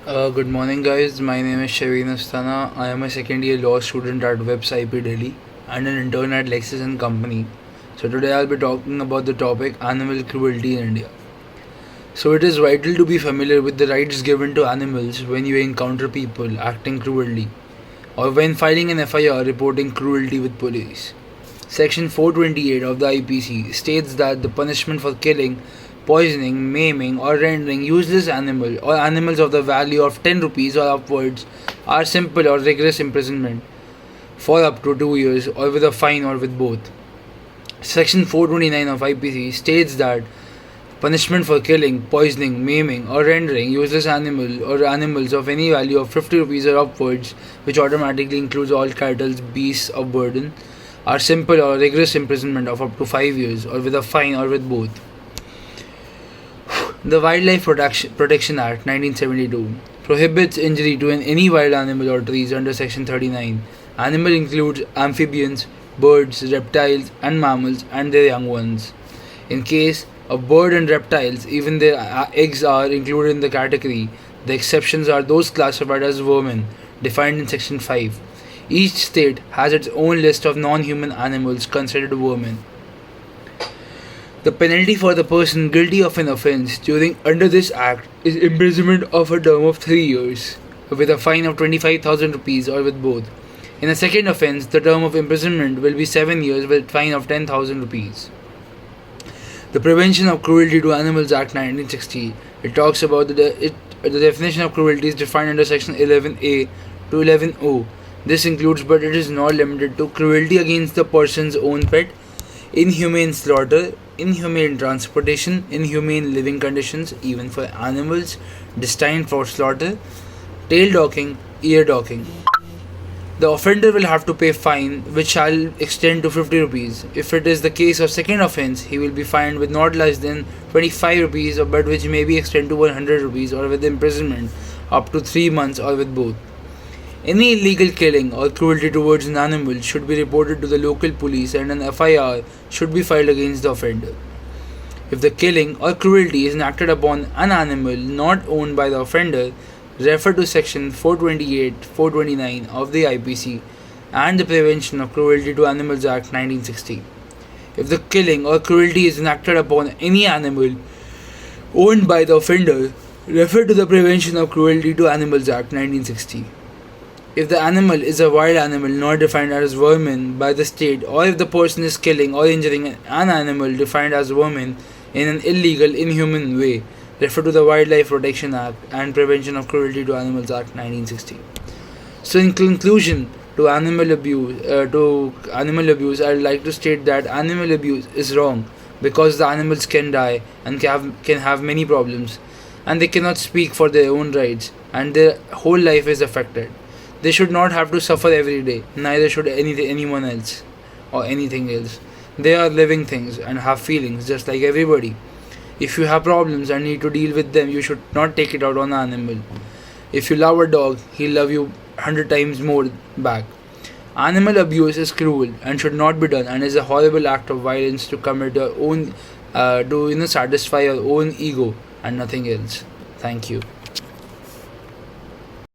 Good morning, guys. My name is Shiven Asthana. I am a second year law student at Webs IP Delhi and an intern at LEXIS and Company. So, today I'll be talking about the topic animal cruelty in India. So, it is vital to be familiar with the rights given to animals when you encounter people acting cruelly or when filing an FIR reporting cruelty with police. Section 428 of the IPC states that the punishment for killing, poisoning, maiming, or rendering useless animal or animals of the value of 10 rupees or upwards are simple or rigorous imprisonment for up to 2 years or with a fine or with both. Section 429 of IPC states that punishment for killing, poisoning, maiming, or rendering useless animal or animals of any value of 50 rupees or upwards, which automatically includes all cattle, beasts of burden, are simple or rigorous imprisonment of up to 5 years or with a fine or with both. The Wildlife Protection Act 1972 prohibits injury to any wild animal or trees under Section 39. Animal includes amphibians, birds, reptiles, and mammals and their young ones. In case a bird and reptiles, even their eggs are included in the category. The exceptions are those classified as vermin, defined in Section 5. Each state has its own list of non-human animals considered vermin. The penalty for the person guilty of an offence under this act is imprisonment of a term of 3 years, with a fine of 25,000 rupees or with both. In a second offence, the term of imprisonment will be 7 years with fine of 10,000 rupees. The Prevention of Cruelty to Animals Act 1960, it talks about the definition of cruelty is defined under section 11A to 11O. This includes, but it is not limited to, cruelty against the person's own pet, inhumane slaughter, inhumane transportation, inhumane living conditions, even for animals destined for slaughter, tail docking, ear docking. The offender will have to pay fine, which shall extend to 50 rupees. If it is the case of second offence, he will be fined with not less than 25 rupees, but which may be extended to 100 rupees or with imprisonment up to 3 months or with both. Any illegal killing or cruelty towards an animal should be reported to the local police and an FIR should be filed against the offender. If the killing or cruelty is enacted upon an animal not owned by the offender, refer to section 428, 429 of the IPC and the Prevention of Cruelty to Animals Act 1960. If the killing or cruelty is enacted upon any animal owned by the offender, refer to the Prevention of Cruelty to Animals Act 1960. If the animal is a wild animal not defined as vermin by the state, or if the person is killing or injuring an animal defined as vermin in an illegal, inhuman way, refer to the Wildlife Protection Act and Prevention of Cruelty to Animals Act 1960. So, in conclusion to animal abuse, I'd like to state that animal abuse is wrong because the animals can die and can have many problems, and they cannot speak for their own rights, and their whole life is affected. They should not have to suffer every day, neither should anyone else or anything else. They are living things and have feelings just like everybody. If you have problems and need to deal with them, you should not take it out on an animal. If you love a dog, he'll love you 100 times more back. Animal abuse is cruel and should not be done, and is a horrible act of violence to commit your own, to satisfy your own ego and nothing else. Thank you.